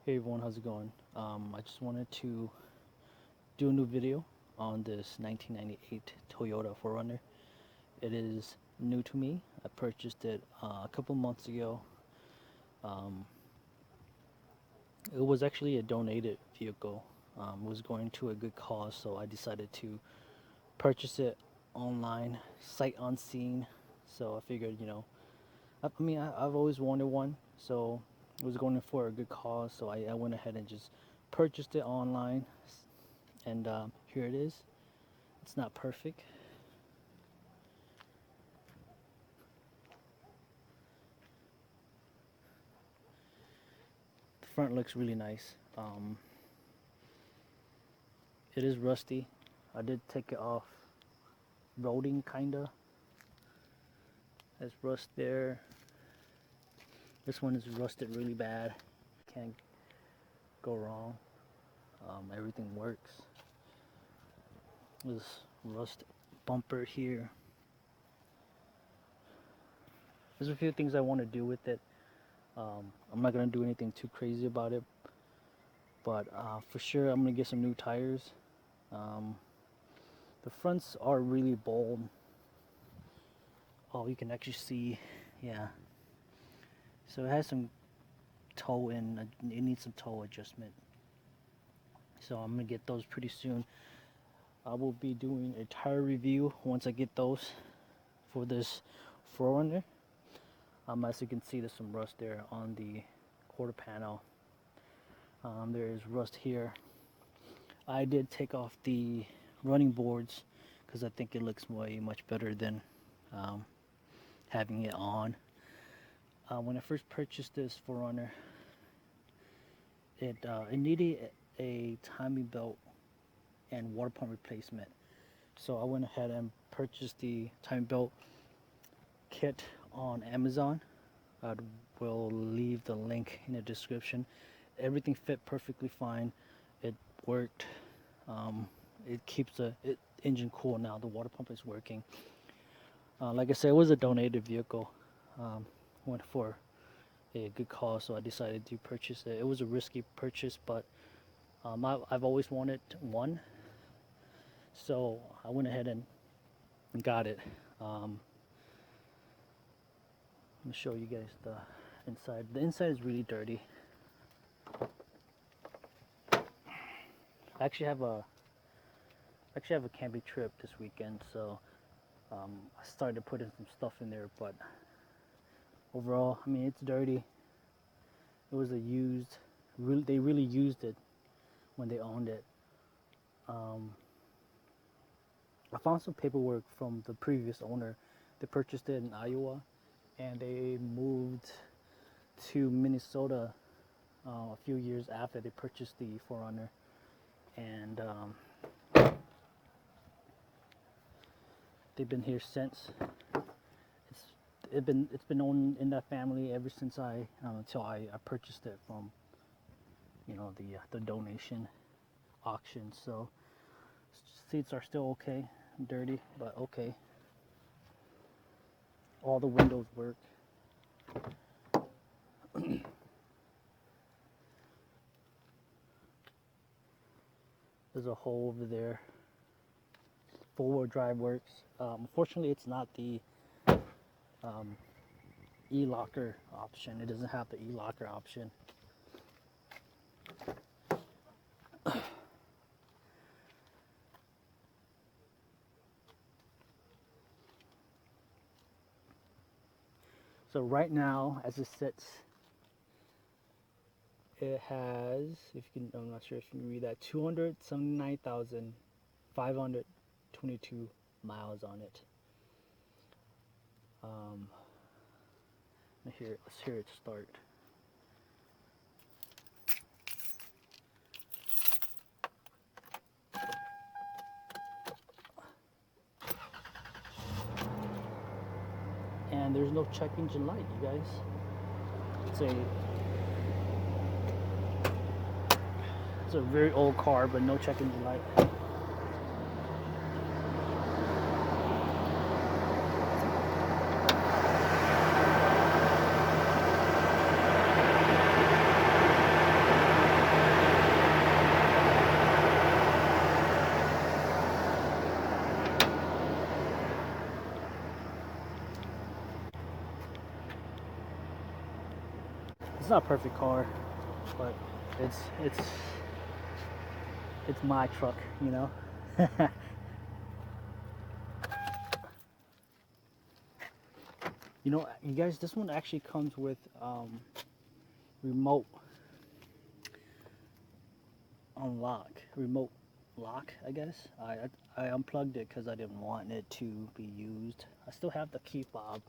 Hey everyone, how's it going? I just wanted to do a new video on this 1998 Toyota 4Runner. It is new to me. I purchased it a couple months ago. Um, it was actually a donated vehicle. It was going to a good cause, so I decided to purchase it online, sight unseen. So I figured, I've always wanted one, so it was going for a good cause. So I went ahead and just purchased it online, and here it is. It's not perfect. The front looks really nice. It is rusty. I did take it off roading, kinda. There's rust there. This one is rusted really bad. Can't go wrong. Everything works. This rust bumper here. There's a few things I want to do with it. I'm not gonna do anything too crazy about it, but for sure I'm gonna get some new tires. The fronts are really bold. Oh, you can actually see, yeah. So it has some toe in. It needs some toe adjustment. So I'm gonna get those pretty soon. I will be doing a tire review once I get those for this 4Runner. As you can see, there's some rust there on the quarter panel. There is rust here. I did take off the running boards because I think it looks way much better than having it on. When I first purchased this 4Runner, it needed a timing belt and water pump replacement. So I went ahead and purchased the timing belt kit on Amazon. I will leave the link in the description. Everything fit perfectly fine. It worked. It keeps the engine cool now. The water pump is working. Like I said, it was a donated vehicle. Went for a good cause, so I decided to purchase it. It was a risky purchase, but I've always wanted one, so I went ahead and got it. I'm gonna show you guys the inside. The inside is really dirty. I actually have a camping trip this weekend, so I started putting some stuff in there, but overall, I mean, it's dirty. It was a used. They really used it when they owned it. I found some paperwork from the previous owner. They purchased it in Iowa, and they moved to Minnesota a few years after they purchased the 4Runner, and they've been here since. It's been owned in that family ever since until I purchased it from the donation auction. So seats are still okay, dirty but okay. All the windows work. There's a hole over there. Four-wheel drive works. Unfortunately, it's not the e-locker option. It doesn't have the e-locker option. So right now, as it sits, it has, I'm not sure if you can read that, 279,522 miles on it. Let's hear it start. And there's no check engine light, you guys. It's a very old car, but no check engine light. It's not a perfect car, but it's it's my truck, you know. You know, you guys, this one actually comes with remote remote lock, I guess. I unplugged it because I didn't want it to be used. I still have the key fob,